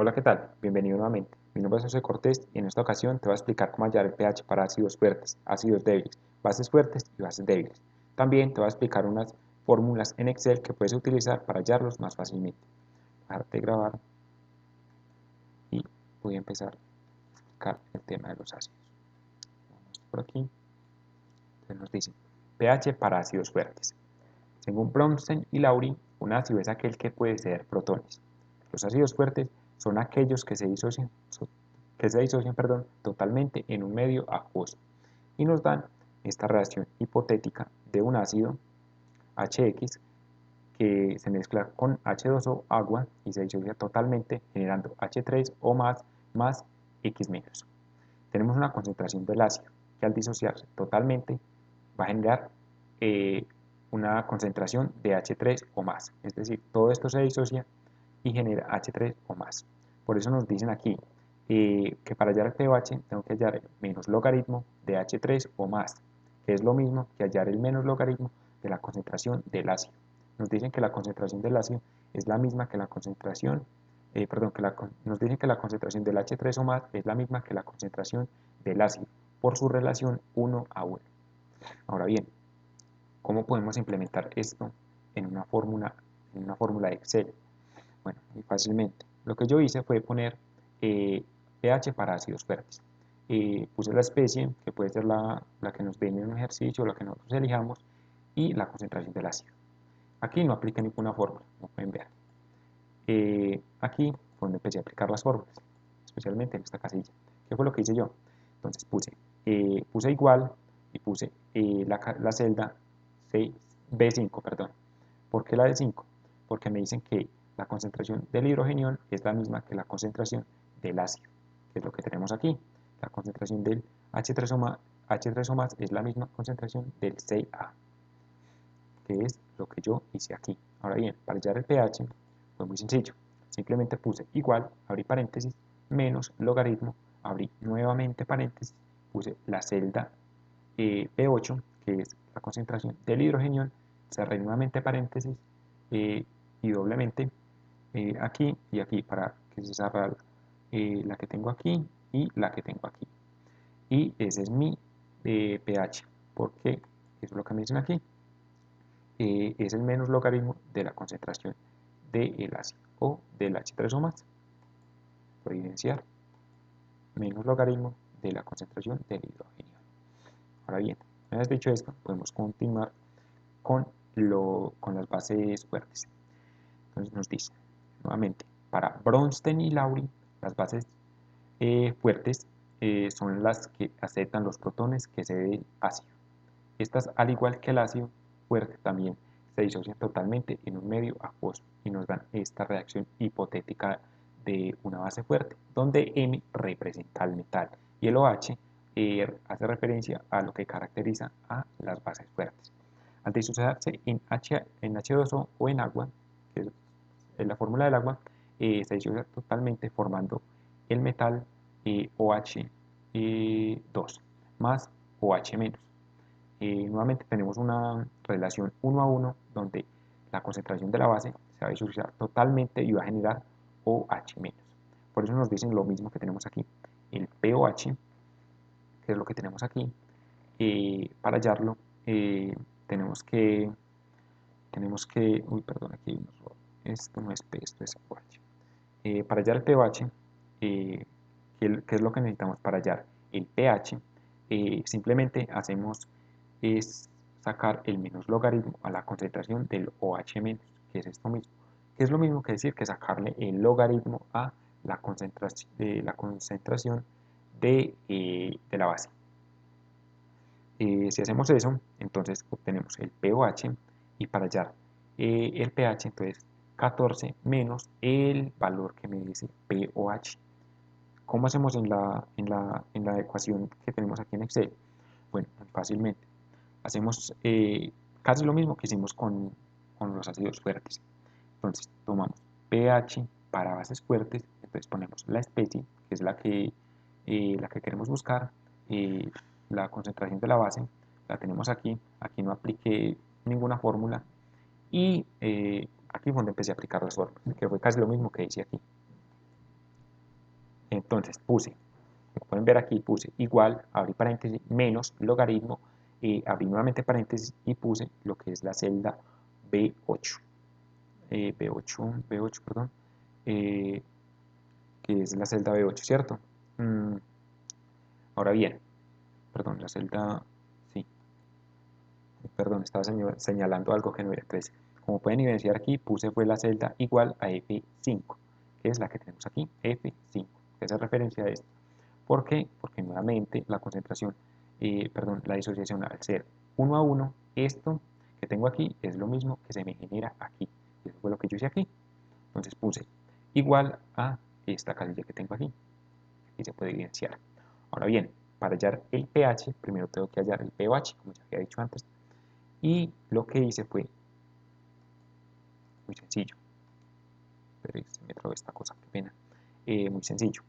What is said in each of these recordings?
Hola, ¿qué tal? Bienvenido nuevamente. Mi nombre es José Cortés y en esta ocasión te voy a explicar cómo hallar el pH para ácidos fuertes, ácidos débiles, bases fuertes y bases débiles. También te voy a explicar unas fórmulas en Excel que puedes utilizar para hallarlos más fácilmente. Dejarte de grabar y voy a empezar a explicar el tema de los ácidos. Vamos por aquí. Entonces nos dice pH para ácidos fuertes. Según Bronsted y Lowry, un ácido es aquel que puede ceder protones. Los ácidos fuertes son aquellos que se disocian, totalmente en un medio acuoso y nos dan esta reacción hipotética de un ácido HX que se mezcla con H2O, agua, y se disocia totalmente generando H3O más X menos. Tenemos una concentración del ácido que al disociarse totalmente va a generar una concentración de H3 o más. Es decir, todo esto se disocia y genera H3 o más. Por eso nos dicen aquí que para hallar el pH tengo que hallar el menos logaritmo de H3 o más, que es lo mismo que hallar el menos logaritmo de la concentración del ácido. Nos dicen que la concentración del ácido es la misma que la concentración, nos dicen que la concentración del H3 o más es la misma que la concentración del ácido por su relación 1 a 1. Ahora bien, ¿cómo podemos implementar esto en una fórmula de Excel? Bueno, muy fácilmente. Lo que yo hice fue poner pH para ácidos fuertes. Puse la especie, que puede ser la que nos viene en un ejercicio, la que nosotros elijamos, y la concentración del ácido. Aquí no apliqué ninguna fórmula, como pueden ver. Aquí fue donde empecé a aplicar las fórmulas, especialmente en esta casilla. ¿Qué fue lo que hice yo? Entonces puse igual y puse la celda B5, perdón. ¿Por qué la de 5? Porque me dicen que la concentración del hidrogenión es la misma que la concentración del ácido, que es lo que tenemos aquí. La concentración del H3O más es la misma concentración del 6A, que es lo que yo hice aquí. Ahora bien, para hallar el pH fue muy sencillo. Simplemente puse igual, abrí paréntesis, menos logaritmo, abrí nuevamente paréntesis, puse la celda P8, que es la concentración del hidrogenión, cerré nuevamente paréntesis y doblemente aquí y aquí para que se cerrara la que tengo aquí y la que tengo aquí. Y ese es mi pH, porque eso es lo que me dicen aquí. Es el menos logaritmo de la concentración del ácido o del H3O más. Voy a evidenciar menos logaritmo de la concentración del hidrógeno. Ahora bien, una vez dicho esto, podemos continuar con las bases fuertes. Entonces nos dice, nuevamente, para Bronsted y Lowry, las bases fuertes son las que aceptan los protones que se den ácido. Estas, al igual que el ácido fuerte, también se disocian totalmente en un medio acuoso y nos dan esta reacción hipotética de una base fuerte, donde M representa el metal y el OH hace referencia a lo que caracteriza a las bases fuertes. Al disociarse en H2O o en agua, que es la fórmula del agua, se disocia totalmente formando el metal OH2 más OH menos. Nuevamente tenemos una relación 1 a 1 donde la concentración de la base se va a disociar totalmente y va a generar OH menos. Por eso nos dicen lo mismo que tenemos aquí, el POH, que es lo que tenemos aquí. Para hallarlo tenemos que, uy, perdón, aquí hay un error. Esto no es P, esto es OH. Para hallar el pH, ¿qué es lo que necesitamos para hallar el pH? Simplemente hacemos es sacar el menos logaritmo a la concentración del OH menos, que es esto mismo, que es lo mismo que decir que sacarle el logaritmo a la concentración de la base. Si hacemos eso, entonces obtenemos el pOH y para hallar el pH, entonces 14 menos el valor que me dice pOH. ¿Cómo hacemos en la ecuación que tenemos aquí en Excel? Bueno, muy fácilmente. Hacemos casi lo mismo que hicimos con los ácidos fuertes. Entonces tomamos pH para bases fuertes, entonces ponemos la especie, que es la que queremos buscar, la concentración de la base, la tenemos aquí, aquí no apliqué ninguna fórmula y aquí fue donde empecé a aplicar las fórmulas, que fue casi lo mismo que hice aquí. Entonces puse, como pueden ver aquí, puse igual, abrí paréntesis, menos logaritmo, abrí nuevamente paréntesis y puse lo que es la celda B8, B8, perdón, que es la celda B8, ¿cierto? Ahora bien, perdón, la celda, sí, perdón, estaba señalando algo que no era 3. Como pueden evidenciar aquí, puse fue la celda igual a F5, que es la que tenemos aquí, F5, que hace referencia a esto. ¿Por qué? Porque nuevamente la concentración, perdón, la disociación al ser 1 a 1, esto que tengo aquí es lo mismo que se me genera aquí. Eso fue lo que yo hice aquí. Entonces puse igual a esta casilla que tengo aquí. Aquí se puede evidenciar. Ahora bien, para hallar el pH, primero tengo que hallar el pH, como ya había dicho antes. Y lo que hice fue muy sencillo. Pero se me trabó esta cosa, qué pena. Muy sencillo.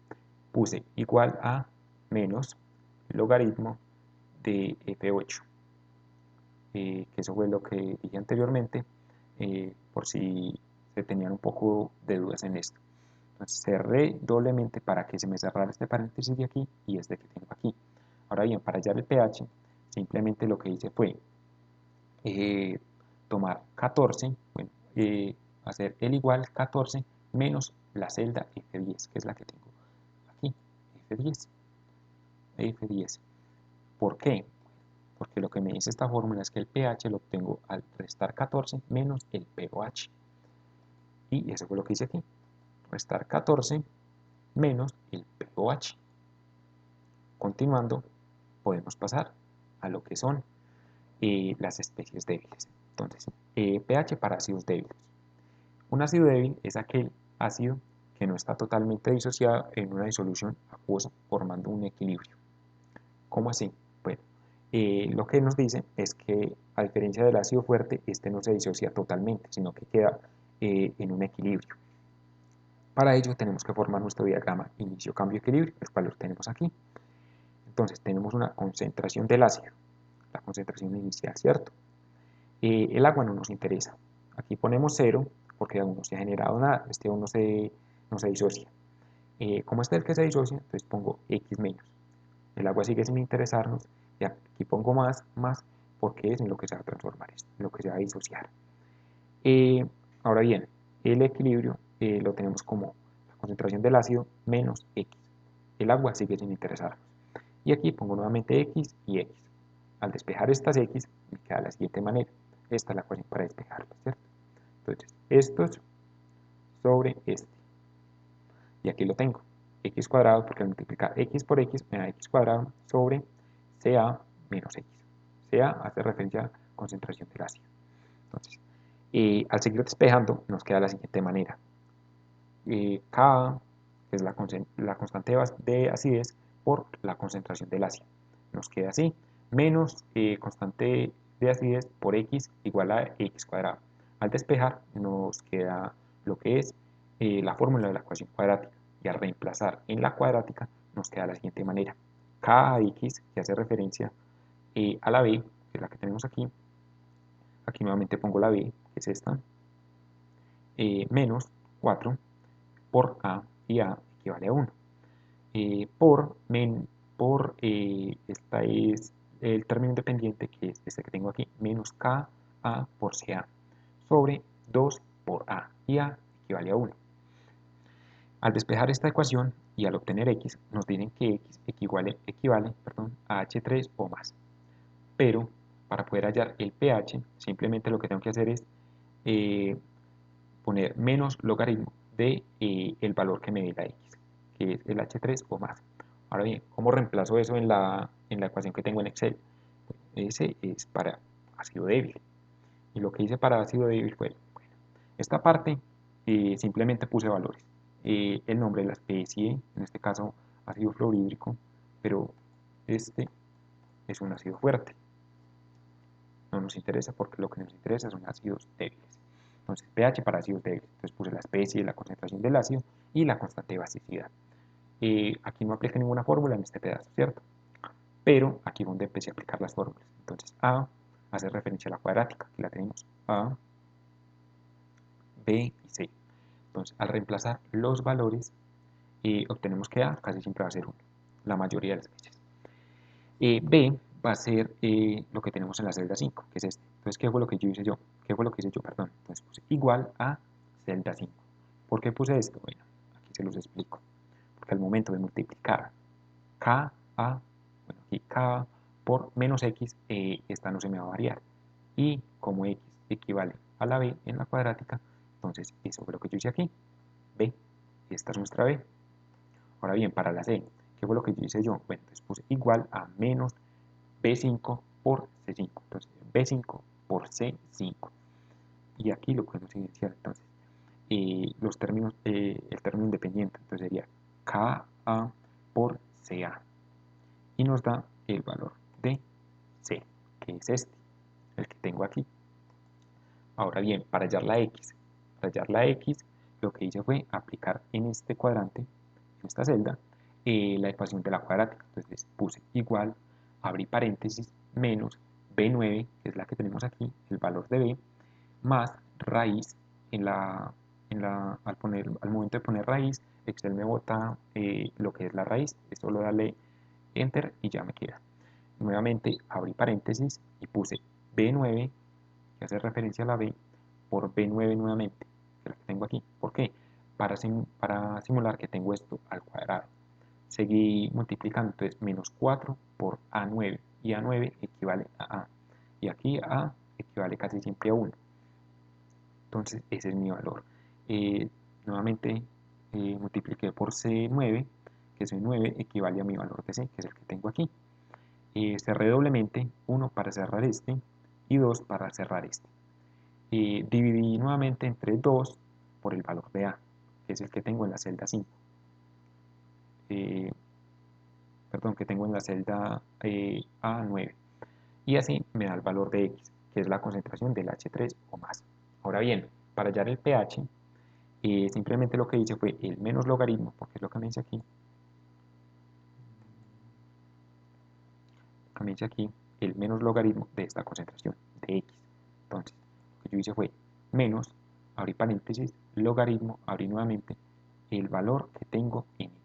Puse igual a menos logaritmo de F8. Que eso fue lo que dije anteriormente, por si se tenían un poco de dudas en esto. Entonces cerré doblemente para que se me cerrara este paréntesis de aquí y este que tengo aquí. Ahora bien, para hallar el pH, simplemente lo que hice fue tomar 14, bueno, hacer el igual 14 menos la celda F10, que es la que tengo aquí, F10. F10. ¿Por qué? Porque lo que me dice esta fórmula es que el pH lo obtengo al restar 14 menos el pOH. Y eso fue lo que hice aquí. Restar 14 menos el pOH. Continuando, podemos pasar a lo que son las especies débiles. Entonces, pH para ácidos débiles. Un ácido débil es aquel ácido que no está totalmente disociado en una disolución acuosa formando un equilibrio. ¿Cómo así? Bueno, lo que nos dice es que a diferencia del ácido fuerte, este no se disocia totalmente, sino que queda en un equilibrio. Para ello tenemos que formar nuestro diagrama inicio, cambio, equilibrio, el cual lo tenemos aquí. Entonces tenemos una concentración del ácido, la concentración inicial, ¿cierto? El agua no nos interesa. Aquí ponemos 0 porque aún no se ha generado nada, este aún no se disocia. Como este es el que se disocia, entonces pongo X menos. El agua sigue sin interesarnos, y aquí pongo más, porque es en lo que se va a transformar esto, en lo que se va a disociar. Ahora bien, el equilibrio lo tenemos como la concentración del ácido menos X. El agua sigue sin interesarnos. Y aquí pongo nuevamente X y X. Al despejar estas X, me queda de la siguiente manera. Esta es la ecuación para despejarlas, ¿cierto? Entonces, estos sobre este. Y aquí lo tengo. X cuadrado, porque al multiplicar X por X me da X cuadrado sobre Ca menos X. Ca hace referencia a concentración del ácido. Entonces, al seguir despejando, nos queda de la siguiente manera. K, que es la constante de acidez, por la concentración del ácido. Nos queda así, menos constante de acidez por X igual a X cuadrado. Al despejar, nos queda lo que es la fórmula de la ecuación cuadrática. Y al reemplazar en la cuadrática, nos queda de la siguiente manera. Kx, que hace referencia a la b, que es la que tenemos aquí. Aquí nuevamente pongo la b, que es esta, menos 4 por a, y a equivale a 1. Esta es el término independiente, que es este que tengo aquí, menos Ka por Ca, sobre 2 por a, y a equivale a 1. Al despejar esta ecuación y al obtener x, nos dicen que x equivale a H3 o más. Pero para poder hallar el pH, simplemente lo que tengo que hacer es poner menos logaritmo de el valor que me dé la x, que es el H3 o más. Ahora bien, ¿cómo reemplazo eso en la ecuación que tengo en Excel? Ese es para ácido débil. Y lo que hice para ácido débil fue, bueno, esta parte simplemente puse valores. El nombre de la especie, en este caso ácido fluorhídrico, pero este es un ácido fuerte. No nos interesa porque lo que nos interesa son ácidos débiles. Entonces, pH para ácidos débiles. Entonces puse la especie, la concentración del ácido y la constante de basicidad. Aquí no apliqué ninguna fórmula en este pedazo, ¿cierto? Pero aquí es donde empecé a aplicar las fórmulas. Entonces, A hace referencia a la cuadrática. Aquí la tenemos. A, B y C. Entonces, al reemplazar los valores obtenemos que A casi siempre va a ser 1, la mayoría de las veces. B va a ser lo que tenemos en la celda 5, que es este. Entonces, ¿qué fue lo que yo hice yo? ¿Qué fue lo que hice yo? Perdón. Entonces puse igual a celda 5. ¿Por qué puse esto? Bueno, aquí se los explico. Porque al momento de multiplicar K a, bueno, aquí K por menos X, esta no se me va a variar. Y como X equivale a la B en la cuadrática, entonces eso fue lo que yo hice aquí. B, esta es nuestra B. Ahora bien, para la C, ¿qué fue lo que yo hice yo? Bueno, entonces puse igual a menos B5 por C5. Entonces, B5 por C5. Y aquí lo podemos iniciar entonces. Los términos, el término independiente, entonces sería KA por CA. Y nos da el valor de C, que es este, el que tengo aquí. Ahora bien, para hallar la X, lo que hice fue aplicar en este cuadrante, en esta celda, la ecuación de la cuadrática. Entonces puse igual, abrí paréntesis, menos B9, que es la que tenemos aquí, el valor de B, más raíz al momento de poner raíz, Excel me bota lo que es la raíz, es solo darle enter y ya me queda. Nuevamente abrí paréntesis y puse B9, que hace referencia a la B, por B9 nuevamente, que es la que tengo aquí. ¿Por qué? Para simular que tengo esto al cuadrado. Seguí multiplicando, entonces menos 4 por A9, y A9 equivale a A. Y aquí A equivale casi siempre a 1. Entonces ese es mi valor. Nuevamente multipliqué por C9, que C9 equivale a mi valor de C, que es el que tengo aquí. Cerré doblemente, 1 para cerrar este y 2 para cerrar este. Dividí nuevamente entre 2 por el valor de A, que es el que tengo en la celda 5. Perdón, que tengo en la celda A9. Y así me da el valor de X, que es la concentración del H3 o más. Ahora bien, para hallar el pH, simplemente lo que hice fue el menos logaritmo, porque es lo que me dice aquí. Lo que me dice aquí, el menos logaritmo de esta concentración de X. Entonces, lo que yo hice fue menos, abrí paréntesis, logaritmo, abrí nuevamente, el valor que tengo en X,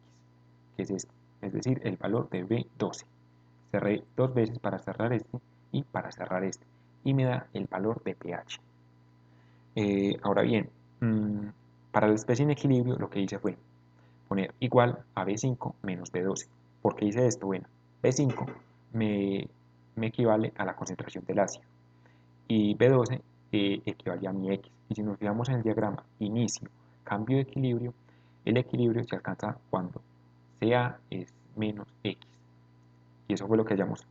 que es este, es decir, el valor de B12. Cerré dos veces para cerrar este y para cerrar este, y me da el valor de pH. Ahora bien, para la especie en equilibrio lo que hice fue poner igual a B5 menos B12. ¿Por qué hice esto? Bueno, B5 me equivale a la concentración del ácido y B12 equivale a mi X. Y si nos fijamos en el diagrama inicio, cambio de equilibrio, el equilibrio se alcanza cuando CA es menos X. Y eso fue lo que hallamos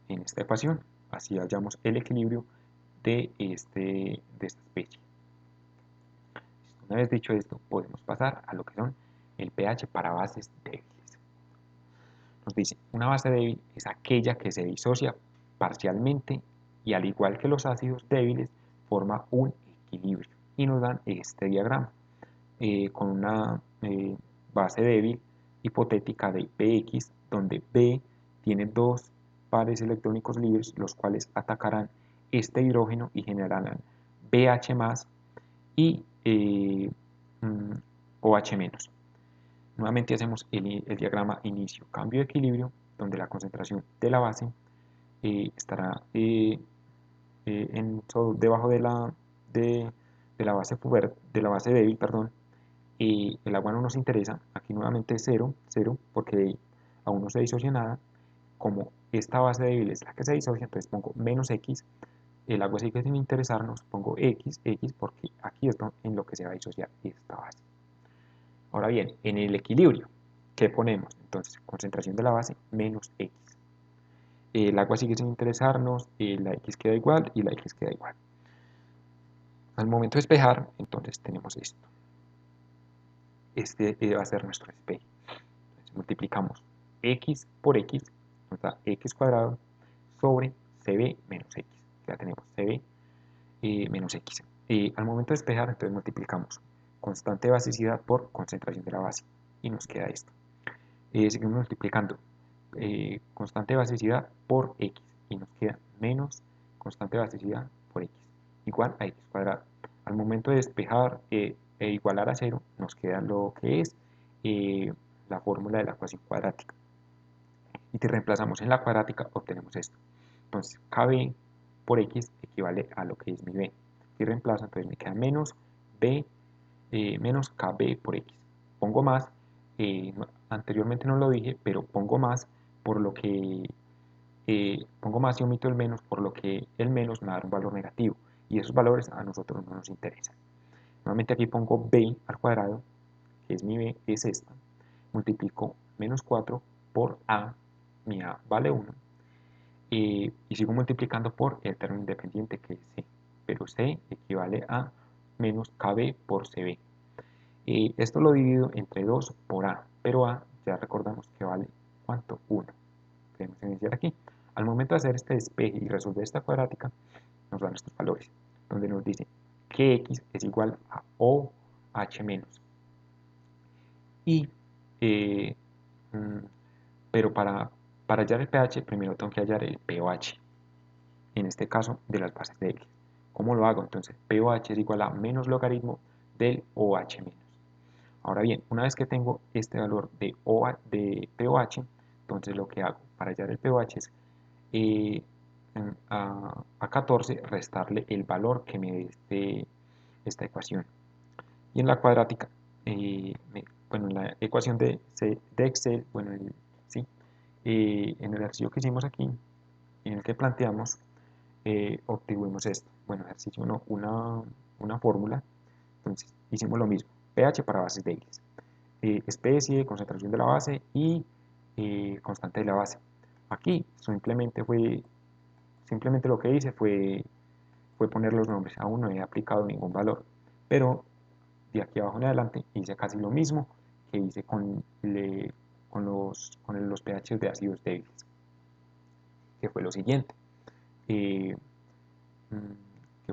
en esta ecuación. Así hallamos el equilibrio de esta especie. Una vez dicho esto, podemos pasar a lo que son el pH para bases débiles. Nos dice, una base débil es aquella que se disocia parcialmente y al igual que los ácidos débiles forma un equilibrio. Y nos dan este diagrama con una base débil hipotética de Bx, donde B tiene dos pares electrónicos libres, los cuales atacarán este hidrógeno y generarán BH+, y OH-. Nuevamente hacemos el diagrama inicio-cambio de equilibrio, donde la concentración de la base estará debajo de la base débil, perdón. El agua no nos interesa, aquí nuevamente es 0, 0, porque aún no se disocia nada. Como esta base débil es la que se disocia, entonces pongo menos X. El agua sigue sin interesarnos, pongo X, X, porque aquí es en lo que se va a disociar esta base. Ahora bien, en el equilibrio, ¿qué ponemos? Entonces, concentración de la base menos X. El agua sigue sin interesarnos, la X queda igual y la X queda igual. Al momento de despejar, entonces tenemos esto. Este va a ser nuestro despeje. Entonces, multiplicamos X por X, nos da X cuadrado sobre CB menos X. Ya tenemos CB menos X. Al momento de despejar, entonces multiplicamos constante de basicidad por concentración de la base y nos queda esto. Seguimos multiplicando constante de basicidad por X y nos queda menos constante de basicidad por X igual a X cuadrado. Al momento de despejar e igualar a 0 nos queda lo que es la fórmula de la ecuación cuadrática. Y si reemplazamos en la cuadrática, obtenemos esto. Entonces, KB por X equivale a lo que es mi B. Si reemplazo, entonces me queda menos B, menos KB por X. Pongo más, anteriormente no lo dije, pero pongo más por lo que pongo más y omito el menos, por lo que el menos me va a dar un valor negativo. Y esos valores a nosotros no nos interesan. Nuevamente aquí pongo B al cuadrado, que es mi B, es esta. Multiplico menos 4 por A, mi A vale 1. Y sigo multiplicando por el término independiente que es C. Pero C equivale a menos KB por CB. Esto lo divido entre 2 por A, pero A ya recordamos que vale ¿cuánto? 1. Podemos iniciar aquí. Al momento de hacer este despeje y resolver esta cuadrática, nos dan estos valores, donde nos dice que X es igual a OH menos. Y, pero para hallar el pH, primero tengo que hallar el pOH, en este caso de las bases de X. ¿Cómo lo hago? Entonces, pOH es igual a menos logaritmo del OH menos. Ahora bien, una vez que tengo este valor de pOH, entonces lo que hago para hallar el pOH es a 14 restarle el valor que me dé esta ecuación. Y en la cuadrática, bueno, en la ecuación de Excel, bueno, sí, en el ejercicio que hicimos aquí, en el que planteamos, obtuvimos esto. Bueno, ejercicio 1, una fórmula. Entonces, hicimos lo mismo. pH para bases de X. Especie, concentración de la base y constante de la base. Aquí simplemente lo que hice fue poner los nombres. Aún no he aplicado ningún valor. Pero de aquí abajo en adelante hice casi lo mismo que hice con los pH de ácidos débiles. Que fue lo siguiente. Que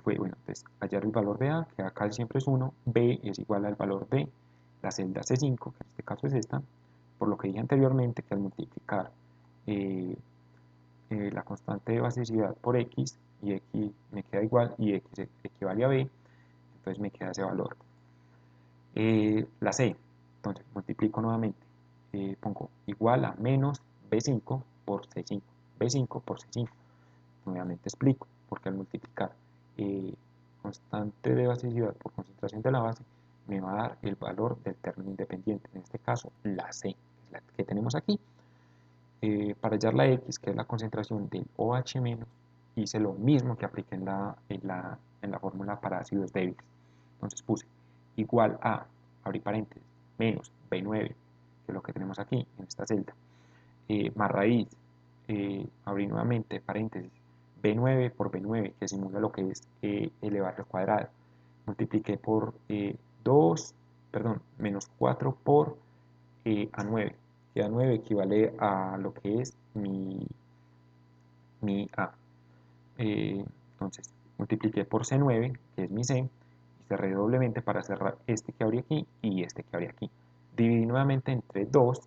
fue, bueno, entonces hallar el valor de A, que acá siempre es 1, B es igual al valor de la celda C5, que en este caso es esta, por lo que dije anteriormente que al multiplicar la constante de basicidad por X, y X me queda igual, y X equivale a B, entonces me queda ese valor. La C, entonces multiplico nuevamente, pongo igual a menos B5 por C5, B5 por C5, nuevamente explico, porque al multiplicar constante de basicidad por concentración de la base, me va a dar el valor del término independiente, en este caso la C, es la que tenemos aquí. Para hallar la X, que es la concentración del OH-, hice lo mismo que apliqué en la fórmula para ácidos débiles. Entonces puse igual a, abrí paréntesis, menos B9, que es lo que tenemos aquí en esta celda, más raíz, abrí nuevamente paréntesis, B9 por B9, que simula lo que es elevarlo al cuadrado. Multipliqué por menos 4 por A9, que A9 equivale a lo que es mi A. Entonces, multipliqué por C9, que es mi C, y cerré doblemente para cerrar este que abrí aquí y este que abrí aquí. Dividí nuevamente entre 2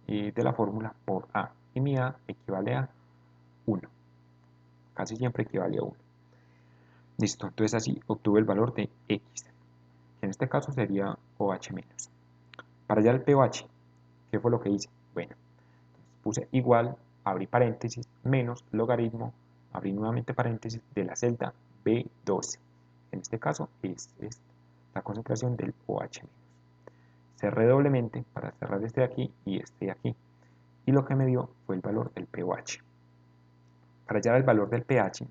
de la fórmula por A, y mi A equivale a 1. Casi siempre equivale a 1. Listo, entonces así obtuve el valor de X, que en este caso sería OH menos. Para hallar el pOH, ¿qué fue lo que hice? Bueno, puse igual, abrí paréntesis, menos logaritmo, abrí nuevamente paréntesis, de la celda B12. En este caso es la concentración del OH menos. Cerré doblemente para cerrar este de aquí y este de aquí. Y lo que me dio fue el valor del pOH. Para hallar el valor del pH,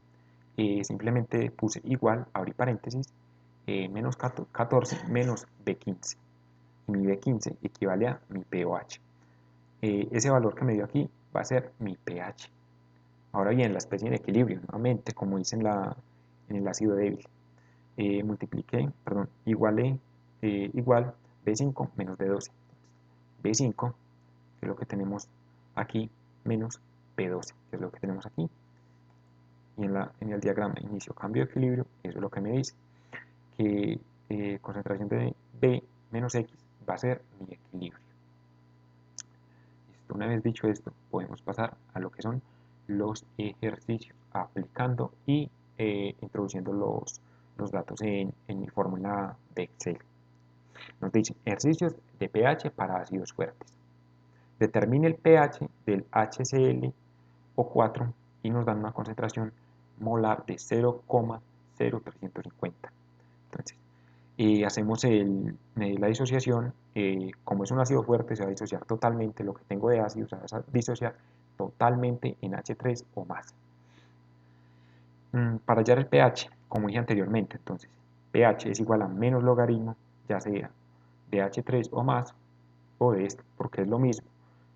simplemente puse igual, abrí paréntesis, menos 14 menos B15. Y mi B15 equivale a mi pOH. Ese valor que me dio aquí va a ser mi pH. Ahora bien, la especie en equilibrio, nuevamente, como dice en el ácido débil. Multipliqué, perdón, igual B5 menos B12. B5, que es lo que tenemos aquí, menos B12, que es lo que tenemos aquí. Y en el diagrama inicio cambio de equilibrio, eso es lo que me dice, que concentración de B menos X va a ser mi equilibrio. Una vez dicho esto, podemos pasar a lo que son los ejercicios, aplicando y introduciendo los datos en mi fórmula de Excel. Nos dice ejercicios de pH para ácidos fuertes. determine el pH del HClO4 y nos dan una concentración molar de 0,0350. Entonces, hacemos la disociación. Como es un ácido fuerte, se va a disociar totalmente. Lo que tengo de ácido se va a disociar totalmente en H3 o más. Para hallar el pH, como dije anteriormente, entonces pH es igual a menos logaritmo, ya sea de H3 o más, o de este, porque es lo mismo.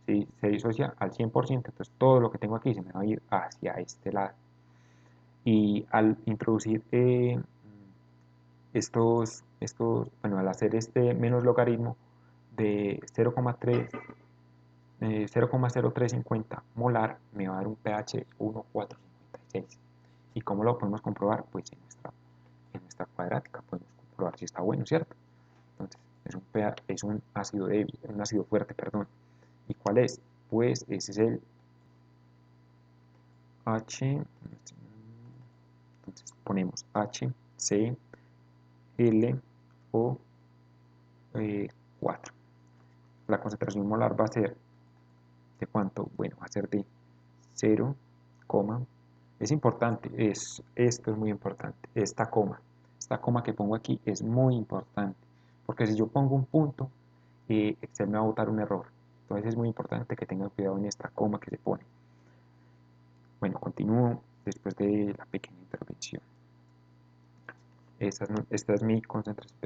Si se disocia al 100%, entonces todo lo que tengo aquí se me va a ir hacia este lado. Y al introducir bueno, al hacer este menos logaritmo de 0,0350 molar, me va a dar un pH 1,456. ¿Y cómo lo podemos comprobar? Pues en nuestra cuadrática podemos comprobar si está bueno, ¿cierto? Entonces, es un ácido débil, un ácido fuerte, perdón. ¿Y cuál es? Pues ese es el H. Entonces ponemos HClO4. La concentración molar va a ser ¿de cuánto? Bueno, va a ser de 0, es importante, esto es muy importante, esta coma que pongo aquí es muy importante, porque si yo pongo un punto, Excel me va a botar un error. Entonces es muy importante que tengan cuidado en esta coma que se pone. Bueno, continúo después de la pequeña intervención. Esta es mi concentración,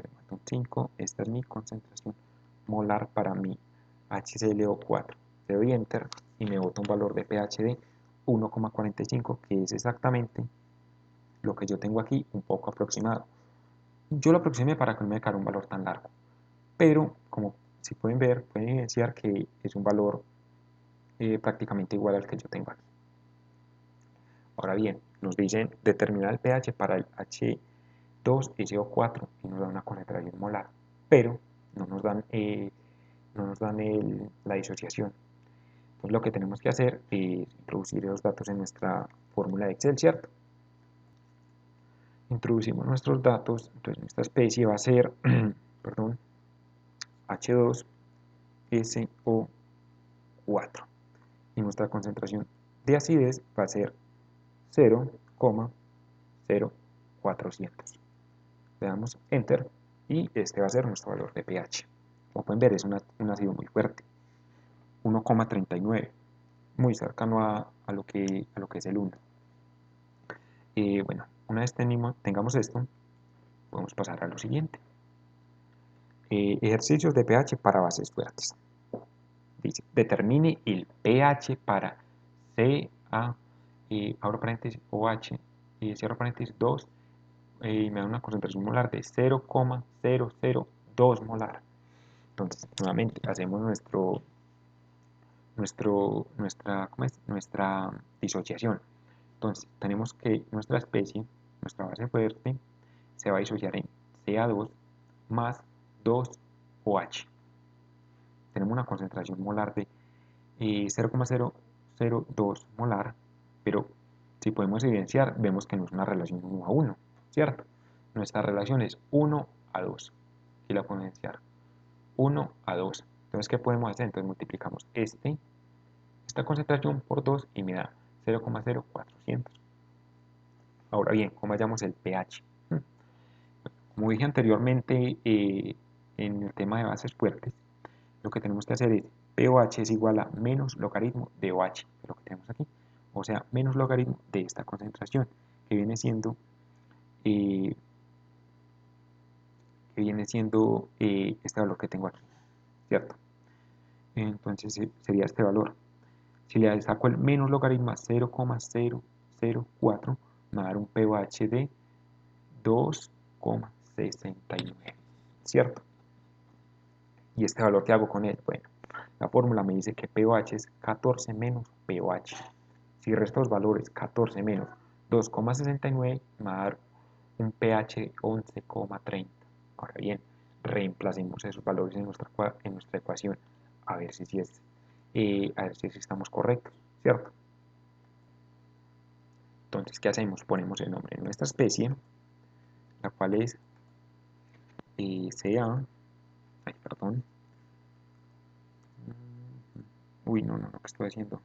5, esta es mi concentración molar para mi HClO4. Le doy Enter y me bota un valor de pH de 1,45, que es exactamente lo que yo tengo aquí, un poco aproximado. Yo lo aproximé para que no me quedara un valor tan largo, pero como si pueden ver, pueden evidenciar que es un valor prácticamente igual al que yo tengo aquí. Ahora bien, nos dicen determinar el pH para el H2SO4 y nos dan una concentración molar, pero no nos dan, la disociación. Entonces lo que tenemos que hacer es introducir esos datos en nuestra fórmula de Excel, ¿cierto? Introducimos nuestros datos, entonces nuestra especie va a ser, perdón, H2SO4 y nuestra concentración de acidez va a ser 0,0400. Le damos Enter y este va a ser nuestro valor de pH. Como pueden ver, es un ácido muy fuerte, 1,39, muy cercano a lo que es el 1. Bueno, una vez tengamos esto, podemos pasar a lo siguiente. Ejercicios de pH para bases fuertes. Dice, determine el pH para Ca, abro paréntesis, OH, cierro paréntesis, 2, y me da una concentración molar de 0,002 molar. Entonces, nuevamente, hacemos nuestra disociación. Entonces, tenemos que nuestra especie, nuestra base fuerte, se va a disociar en Ca2 más 2OH. Tenemos una concentración molar de 0,002 molar, pero si podemos evidenciar, vemos que no es una relación 1 a 1, ¿cierto? Nuestra relación es 1 a 2. Y la podemos evidenciar 1 a 2. Entonces, ¿qué podemos hacer? Entonces multiplicamos esta concentración por 2 y me da 0,0400. Ahora bien, ¿cómo hallamos el pH? Como dije anteriormente en el tema de bases fuertes, lo que tenemos que hacer es pOH es igual a menos logaritmo de OH, que es lo que tenemos aquí, o sea, menos logaritmo de esta concentración, que viene siendo este valor que tengo aquí, ¿cierto? Entonces sería este valor. Si le saco el menos logaritmo a 0,004, me va a dar un pOH de 2,69, ¿cierto? ¿Y este valor qué hago con él? Bueno, la fórmula me dice que pOH es 14 menos pOH. Si resto los valores 14 menos 2,69, me va a dar un pH de 11,30. Ahora bien, reemplacemos esos valores en nuestra ecuación a ver si estamos correctos, ¿cierto? Entonces, ¿qué hacemos? Ponemos el nombre de nuestra especie, la cual es perdón, uy, no, ¿qué estoy haciendo?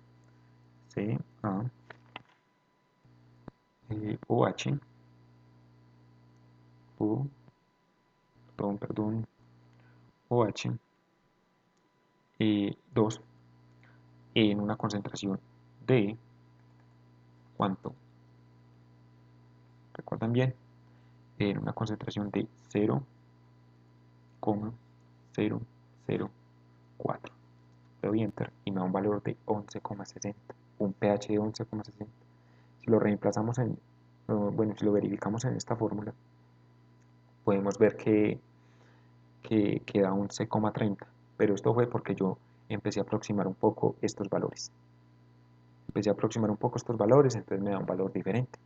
OH, O, perdón, OH, 2 en una concentración de, ¿cuánto? ¿Recuerdan bien? En una concentración de 0,004. Le doy enter y me da un valor de 11,60, un pH de 11,60. Si lo reemplazamos bueno, si lo verificamos en esta fórmula, podemos ver que da 11,30, pero esto fue porque yo empecé a aproximar un poco estos valores. Entonces me da un valor diferente.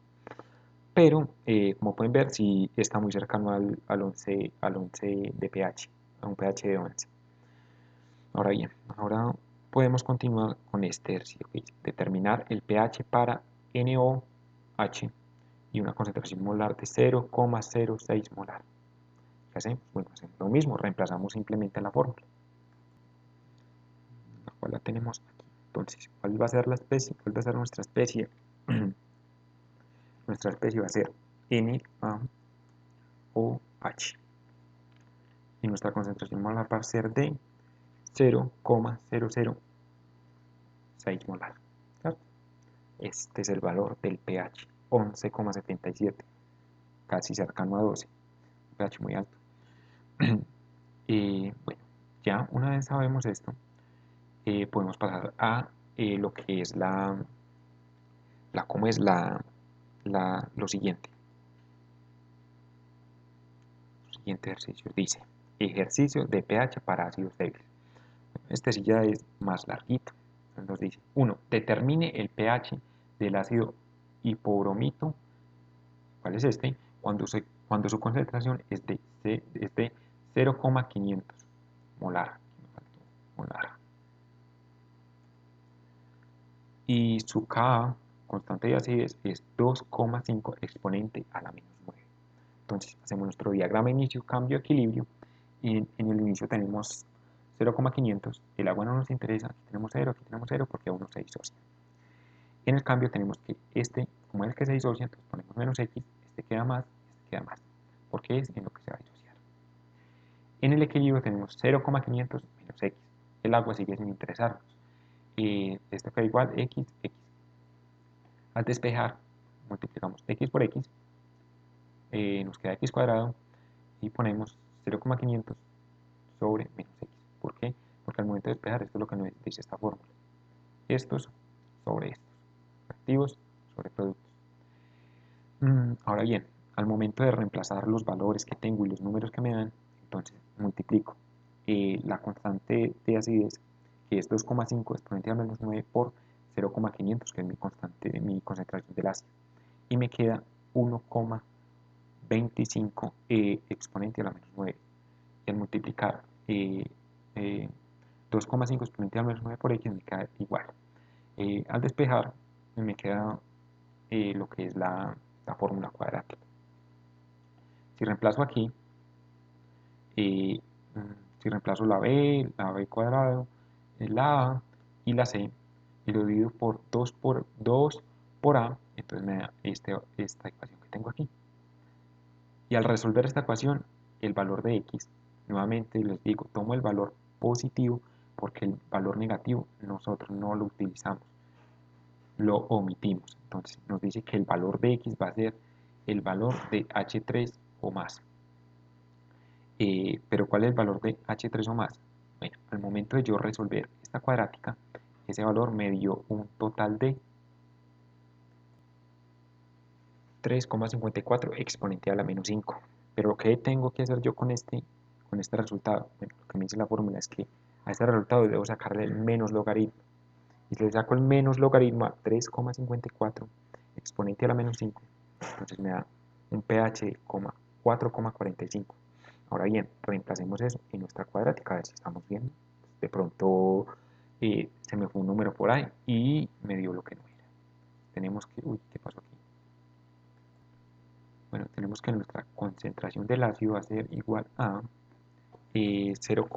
Pero, como pueden ver, sí está muy cercano al 11 de pH, a un pH de 11. Ahora bien, ahora podemos continuar con este ejercicio que dice determinar el pH para NOH y una concentración molar de 0,06 molar. ¿Qué hacemos? Bueno, hacemos lo mismo, reemplazamos simplemente la fórmula, la cual la tenemos aquí. Entonces, ¿cuál va a ser la especie? ¿Cuál va a ser nuestra especie? Nuestra especie va a ser NaOH y nuestra concentración molar va a ser de 0,006 molar. ¿Claro? Este es el valor del pH, 11,77, casi cercano a 12, un pH muy alto. Bueno, ya una vez sabemos esto, podemos pasar a lo que es cómo es lo siguiente. El siguiente ejercicio dice, ejercicio de pH para ácidos débiles. Este sí ya es más larguito. Nos dice, 1. Determine el pH del ácido hipobromito. ¿Cuál es este? Cuando su concentración es de 0,500 molar. Y su Ka, constante de acidez, es 2,5 exponente a la menos 9. Entonces hacemos nuestro diagrama inicio, cambio, equilibrio. Y en el inicio tenemos 0,500. El agua no nos interesa. Aquí tenemos 0, aquí tenemos 0 porque aún no se disocia. En el cambio tenemos que como es el que se disocia, entonces ponemos menos x, este queda más, este queda más, porque es en lo que se va a disociar. En el equilibrio tenemos 0,500 menos x. El agua sigue sin interesarnos. Esto queda igual x. Al despejar, multiplicamos x por x, nos queda x cuadrado y ponemos 0,500 sobre menos x. ¿Por qué? Porque al momento de despejar, esto es lo que nos dice esta fórmula. Estos sobre estos. Activos sobre productos. Ahora bien, al momento de reemplazar los valores que tengo y los números que me dan, entonces multiplico la constante de acidez, que es 2,5 exponente a menos 9 por 0,500, que es mi concentración del ácido, y me queda 1,25 exponente a la menos 9. Y al multiplicar 2,5 exponente a la menos 9 por x me queda igual. Al despejar me queda lo que es la fórmula cuadrática. Si reemplazo aquí, si reemplazo la b cuadrado, la a y la c, y lo divido por 2 por a, entonces me da esta ecuación que tengo aquí. Y al resolver esta ecuación, el valor de x, nuevamente les digo, tomo el valor positivo porque el valor negativo nosotros no lo utilizamos, lo omitimos. Entonces nos dice que el valor de x va a ser el valor de H3 o más. Pero ¿cuál es el valor de H3 o más? Bueno, al momento de yo resolver esta cuadrática, ese valor me dio un total de 3,54 exponente a la menos 5. Pero ¿qué tengo que hacer yo con este resultado? Bueno, lo que me dice la fórmula es que a este resultado debo sacarle el menos logaritmo. Y si le saco el menos logaritmo a 3,54 exponente a la menos 5, entonces me da un pH de 4,45. Ahora bien, reemplacemos eso en nuestra cuadrática, a ver si estamos viendo. De pronto se me fue un número por ahí y me dio lo que no era. Tenemos que, ¿qué pasó aquí? Bueno, tenemos que nuestra concentración del ácido va a ser igual a 0,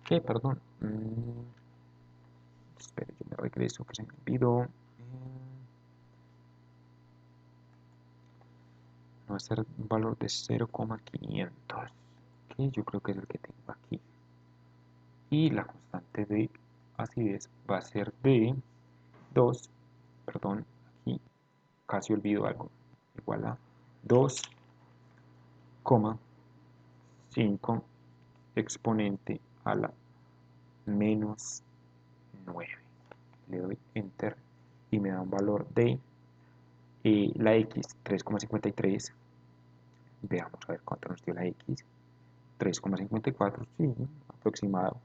¿qué? Perdón. Espera, yo me regreso que se me olvidó. Va a ser un valor de 0,500, que yo creo que es el que tengo aquí. Y la constante de acidez va a ser de 2, perdón, aquí casi olvido algo, igual a 2,5 exponente a la menos 9. Le doy enter y me da un valor de la x 3,53. Veamos a ver cuánto nos dio la x. 3,54, sí, aproximado.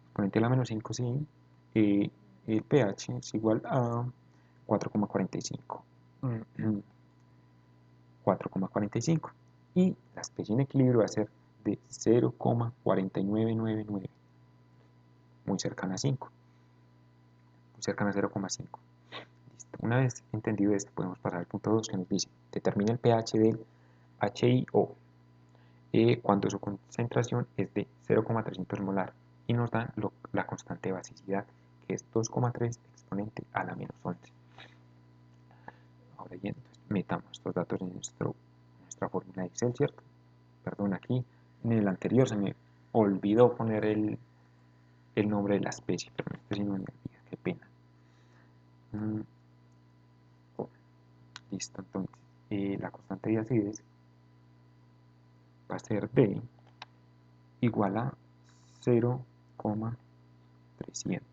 Exponente a la menos 5, sí. El pH es igual a 4,45. 4,45. Y la especie en equilibrio va a ser de 0,4999. Muy cercana a 5. Muy cercana a 0,5. Listo. Una vez entendido esto, podemos pasar al punto 2 que nos dice: determina el pH del HIO cuando su concentración es de 0,300 molar y nos dan la constante de basicidad, que es 2,3 exponente a la menos 11. Ahora bien, entonces, metamos estos datos en nuestra fórmula de Excel, ¿cierto? Perdón, aquí en el anterior se me olvidó poner el nombre de la especie, pero este sí no me olvida, qué pena. Oh, listo, entonces la constante de acidez va a ser D igual a 0,300.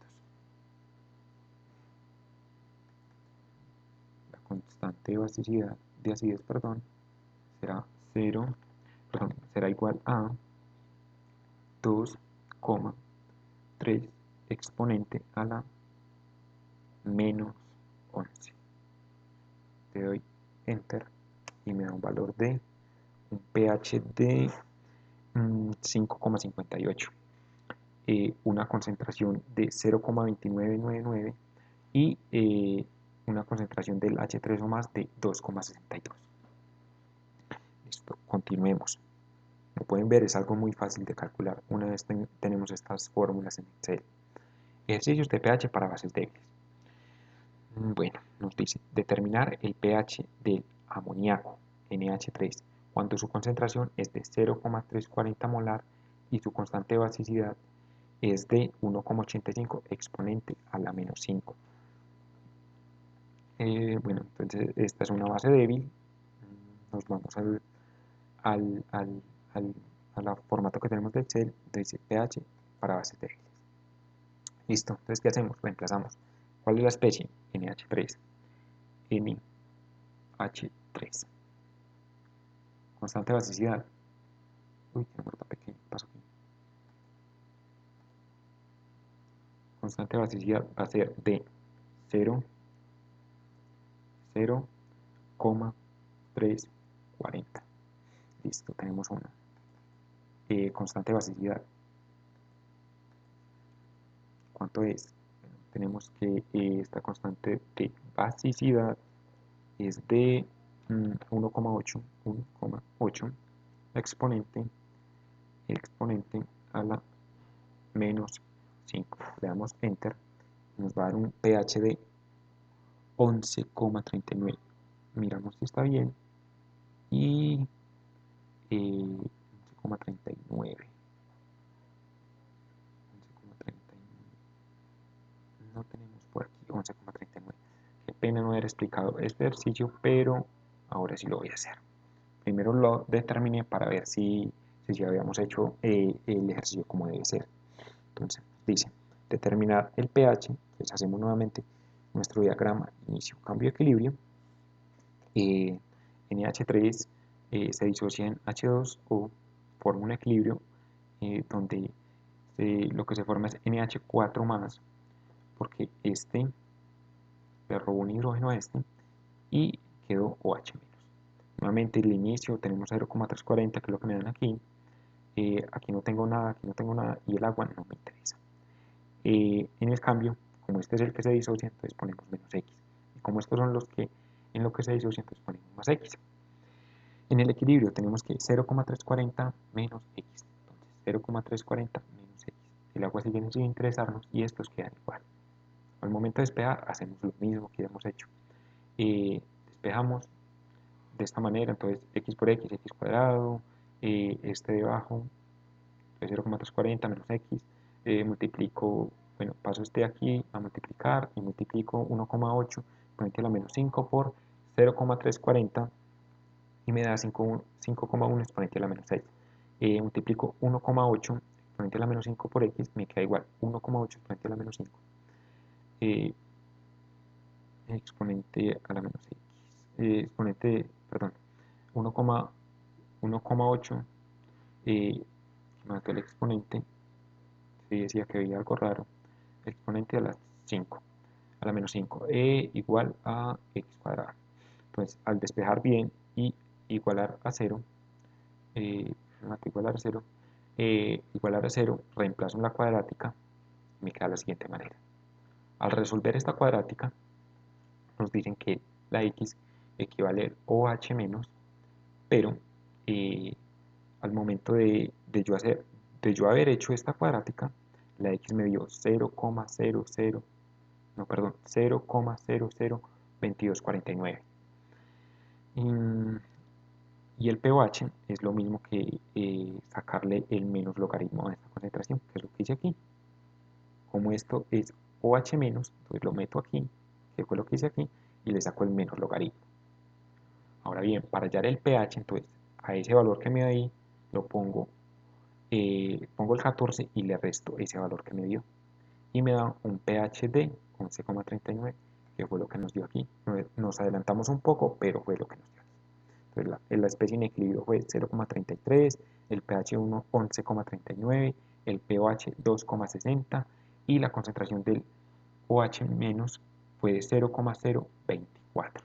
La constante de basicidad de acidez, perdón, será será igual a 2,3 exponente a la menos 11. Le doy enter y me da un valor de un pH de 5,58, una concentración de 0,2999 y una concentración del H3O más de 2,62. Listo, continuemos. Como pueden ver, es algo muy fácil de calcular una vez tenemos estas fórmulas en Excel. Ejercicios de pH para bases débiles. Bueno, nos dice determinar el pH del amoníaco NH3 cuando su concentración es de 0,340 molar y su constante de basicidad es de 1,85 exponente a la menos 5. Bueno, entonces esta es una base débil. Nos vamos al formato que tenemos de Excel, dice pH para bases débiles. Listo, entonces ¿qué hacemos? Reemplazamos. ¿Cuál es la especie? NH3. NH3. Constante de basicidad. Uy, qué número tan pequeño. ¿Qué pasó aquí? Constante de basicidad va a ser de 0,340. Listo, tenemos una. Constante de basicidad. ¿Cuánto es? Bueno, tenemos que esta constante de basicidad es de 1,8 exponente a la menos 5. Le damos enter y nos va a dar un pH de 11,39. Miramos si está bien y 11,39. No tenemos por aquí 11,39. Qué pena no haber explicado este ejercicio, pero ahora sí lo voy a hacer. Primero lo determiné para ver si ya habíamos hecho el ejercicio como debe ser. Entonces dice determinar el pH. Entonces hacemos nuevamente nuestro diagrama inicio, cambio, equilibrio. NH3 se disocia en H2O, forma un equilibrio donde lo que se forma es NH4 más, porque este le robó un hidrógeno a este y quedó OH menos. Nuevamente el inicio tenemos 0,340, que es lo que me dan aquí. Aquí no tengo nada y el agua no me interesa. En el cambio, como este es el que se disocia, entonces ponemos menos X. Y como estos son los que en lo que se disocia, entonces ponemos más X. En el equilibrio tenemos que 0,340 menos X. Entonces 0,340 menos X. El agua sigue sin interesarnos y estos quedan igual. Al momento de despejar hacemos lo mismo que hemos hecho. Despejamos de esta manera, entonces x por x, x cuadrado, este debajo de 0,340 menos x, multiplico, bueno, paso este de aquí a multiplicar y multiplico 1,8 exponente a la menos 5 por 0,340 y me da 5,1 exponente a la menos 6. Multiplico 1,8 exponente a la menos 5 por x, me queda igual 1,8 exponente a la menos 5 exponente a la menos x, exponente, perdón, 1,8 más que el exponente, se decía que veía algo raro, el exponente a la 5, a la menos 5, igual a x cuadrado. Entonces, al despejar bien y igualar a 0, igualar a 0, reemplazo en la cuadrática, me queda de la siguiente manera. Al resolver esta cuadrática, nos dicen que la x equivale a OH menos, pero al momento de yo haber hecho esta cuadrática, la x me dio 0,002249. Y el pOH es lo mismo que sacarle el menos logaritmo a esta concentración, que es lo que hice aquí. Como esto es OH menos, entonces lo meto aquí, que fue lo que hice aquí, y le saco el menos logaritmo. Ahora bien, para hallar el pH, entonces a ese valor que me da ahí, lo pongo el 14 y le resto ese valor que me dio. Y me da un pH de 11,39, que fue lo que nos dio aquí. Nos adelantamos un poco, pero fue lo que nos dio aquí. Entonces la especie en equilibrio fue 0,33, el pH 11,39, el pOH 2,60 y la concentración del OH- fue de 0,024.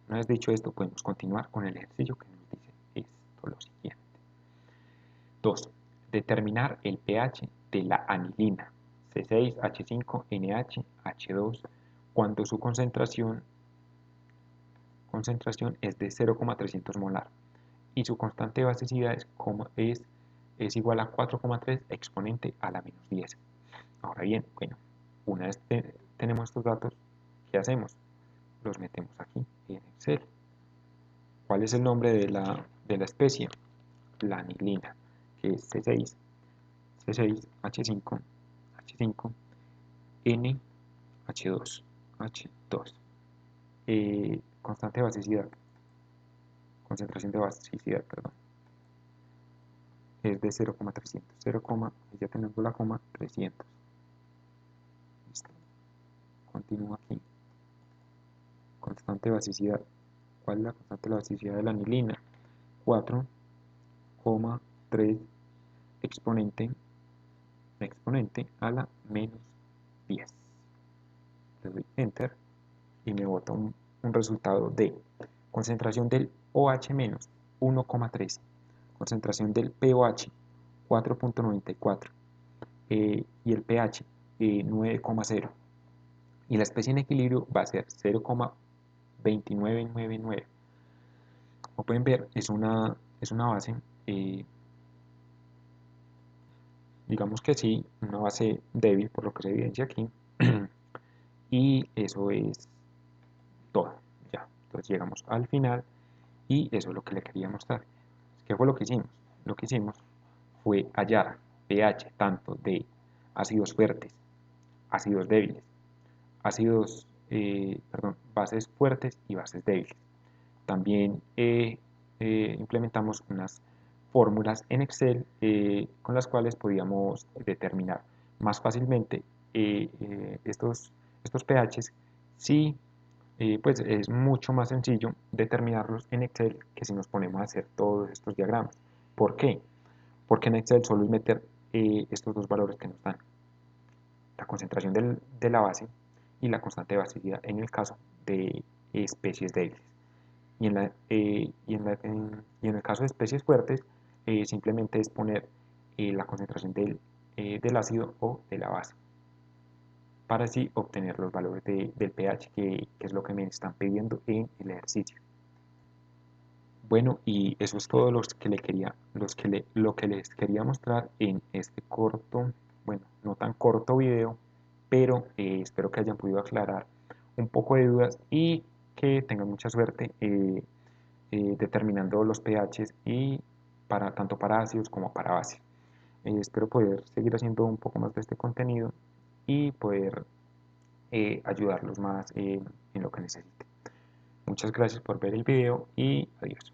Una vez dicho esto, podemos continuar con el ejercicio que nos dice esto, lo siguiente. 2. Determinar el pH de la anilina C6H5NH2 cuando su concentración es de 0,300 molar y su constante de basicidad es igual a 4,3 exponente a la menos 10. Ahora bien, bueno, una vez tenemos estos datos, ¿qué hacemos? Los metemos aquí en Excel. ¿Cuál es el nombre de la especie? La anilina, que es C6H5, NH2. Constante de basicidad, concentración de basicidad, perdón, es de 0,300. Ya tenemos la coma 300. Listo. Continúo aquí. Constante de basicidad. ¿Cuál es la constante de basicidad de la anilina? 4,3 exponente a la menos 10. Le doy Enter y me bota un resultado de concentración del OH- 1,3, concentración del pOH 4,94 y el pH 9,0 y la especie en equilibrio va a ser 0,2999. Como pueden ver, es una base, digamos que sí, una base débil por lo que se evidencia aquí. Y eso es todo. Ya, entonces llegamos al final y eso es lo que le quería mostrar. ¿Qué fue lo que hicimos? Lo que hicimos fue hallar pH tanto de ácidos fuertes, ácidos débiles, bases fuertes y bases débiles. También implementamos unas fórmulas en Excel con las cuales podíamos determinar más fácilmente estos pHs. Si pues es mucho más sencillo determinarlos en Excel que si nos ponemos a hacer todos estos diagramas. ¿Por qué? Porque en Excel solo es meter estos dos valores que nos dan, la concentración de la base y la constante de basicidad en el caso de especies débiles. Y en el caso de especies fuertes, simplemente es poner la concentración del ácido o de la base, para así obtener los valores del pH, que es lo que me están pidiendo en el ejercicio. Bueno, y eso es todo lo que les quería mostrar en este corto, bueno, no tan corto video, pero espero que hayan podido aclarar un poco de dudas y que tengan mucha suerte determinando los pHs y tanto para ácidos como para bases. Espero poder seguir haciendo un poco más de este contenido y poder ayudarlos más en lo que necesiten. Muchas gracias por ver el video y adiós.